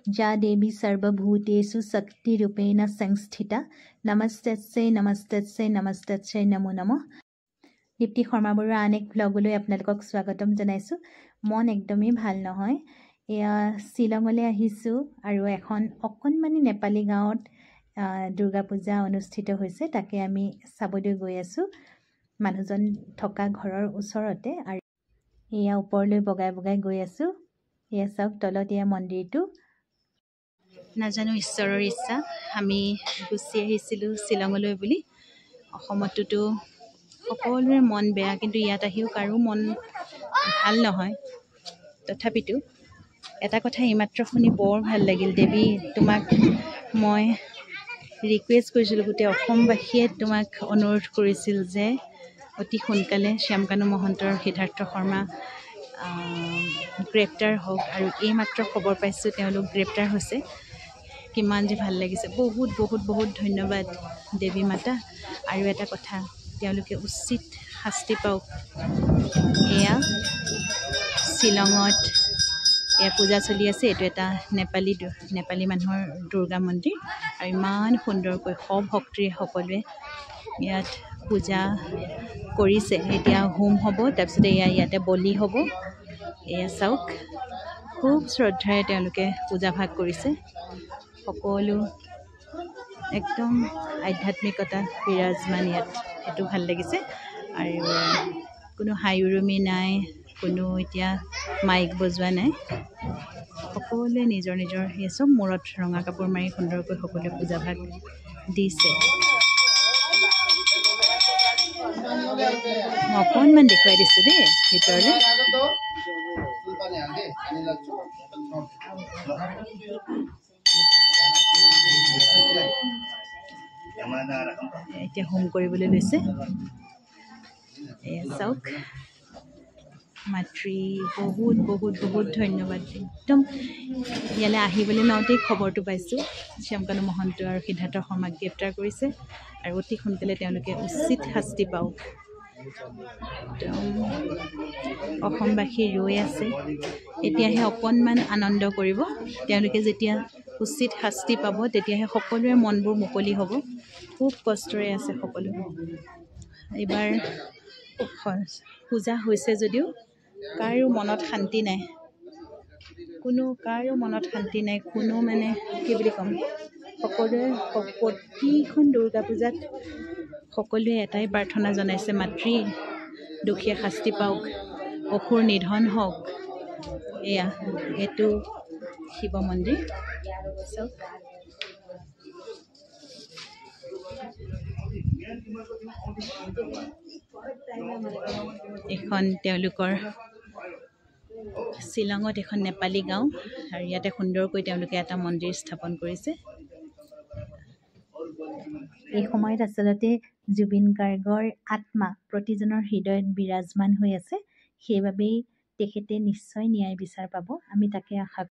या देवी सर्वभूतेषु शक्तिरूपेण संस्थिता नमस्तस्यै नमस्तस्यै नमस्तस्यै नमो नमः। দীপ্তি শৰ্মা বৰুৱাৰ আন এক ব্লগলৈ আপোনালোকক স্বাগতম জনাইছোঁ। মন একদমেই ভাল নহয়। এয়া শ্বিলঙলৈ আহিছোঁ আৰু এখন অকণমানি নেপালী গাঁৱত দুৰ্গা পূজা অনুষ্ঠিত হৈছে, তাকে আমি চাবলৈ গৈ আছোঁ মানুহজন থকা ঘৰৰ ওচৰতে। আৰু এয়া ওপৰলৈ বগাই বগাই গৈ আছোঁ। এয়া চাওক তলত এয়া মন্দিৰটো। নাজানো ঈশ্বৰৰ ইচ্ছা আমি গুচি আহিছিলোঁ শ্বিলঙলৈ বুলি। অসমততো সকলোৰে মন বেয়া, কিন্তু ইয়াত আহিও কাৰো মন ভাল নহয়। তথাপিতো এটা কথা এইমাত্ৰ শুনি বৰ ভাল লাগিল। দেৱী, তোমাক মই ৰিকুৱেষ্ট কৰিছিলোঁ, গোটেই অসমবাসীয়ে তোমাক অনুৰোধ কৰিছিল যে অতি সোনকালে শ্যামকানু মহন্ত আৰু সিদ্ধাৰ্থ শৰ্মা গ্ৰেপ্তাৰ হওক, আৰু এইমাত্ৰ খবৰ পাইছোঁ তেওঁলোক গ্ৰেপ্তাৰ হৈছে। কিমান যে ভাল লাগিছে। বহুত বহুত বহুত ধন্যবাদ দেৱী মাতা। আৰু এটা কথা, তেওঁলোকে উচিত শাস্তি পাওক। এয়া শ্বিলঙত এয়া পূজা চলি আছে। এইটো এটা নেপালী মানুহৰ দুৰ্গা মন্দিৰ, আৰু ইমান সুন্দৰকৈ সভক্তিৰে সকলোৱে ইয়াত পূজা কৰিছে। এতিয়া হোম হ'ব, তাৰপিছতে ইয়াতে বলি হ'ব। এয়া চাওক, খুব শ্ৰদ্ধাৰে তেওঁলোকে পূজা ভাগ কৰিছে। সকলো একদম আধ্যাত্মিকতা বিৰাজমান ইয়াত, সেইটো ভাল লাগিছে। আৰু কোনো হাই উৰুমি নাই, কোনো এতিয়া মাইক বজোৱা নাই। সকলোৱে নিজৰ নিজৰ সেই চব মূৰত ৰঙা কাপোৰ মাৰি সুন্দৰকৈ সকলোৱে পূজা ভাগ দিছে। মই অকণমান দেখুৱাই দিছোঁ দেই ভিতৰলৈ। এতিয়া হোম কৰিবলৈ লৈছে। এয়া চাওক মাতৃ, বহুত বহুত বহুত ধন্যবাদ। একদম ইয়ালৈ আহিবলৈ লওঁতেই খবৰটো পাইছোঁ শ্যামকানু মহন্ত আৰু সিদ্ধাৰ্থ শৰ্মাক গ্ৰেপ্তাৰ কৰিছে, আৰু অতি সোনকালে তেওঁলোকে উচিত শাস্তি পাওক। অসমবাসী ৰৈ আছে, এতিয়াহে অকণমান আনন্দ কৰিব। তেওঁলোকে যেতিয়া উচিত শাস্তি পাব, তেতিয়াহে সকলোৰে মনবোৰ মুকলি হ'ব। খুব কষ্টৰে আছে সকলো। এইবাৰ পূজা হৈছে যদিও কাৰো মনত শান্তি নাই, কাৰো মনত শান্তি নাই। কোনো মানে কি বুলি ক'ম, সকলোৱে প্ৰতিখন দুৰ্গা পূজাত সকলোৱে এটাই প্ৰাৰ্থনা জনাইছে, মাতৃ দুখীয়া শাস্তি পাওক, অসুৰ নিধন হওক। এয়া এইটো শিৱ মন্দিৰ চাওক। এখন তেওঁলোকৰ শ্বিলঙত এখন নেপালী গাঁও, আৰু ইয়াতে সুন্দৰকৈ তেওঁলোকে এটা মন্দিৰ স্থাপন কৰিছে। এই সময়ত আচলতে জুবিন গাৰ্গৰ আত্মা প্ৰতিজনৰ হৃদয়ত বিৰাজমান হৈ আছে। সেইবাবেই তেখেতে নিশ্চয় ন্যায় বিচাৰ পাব, আমি তাকে আশা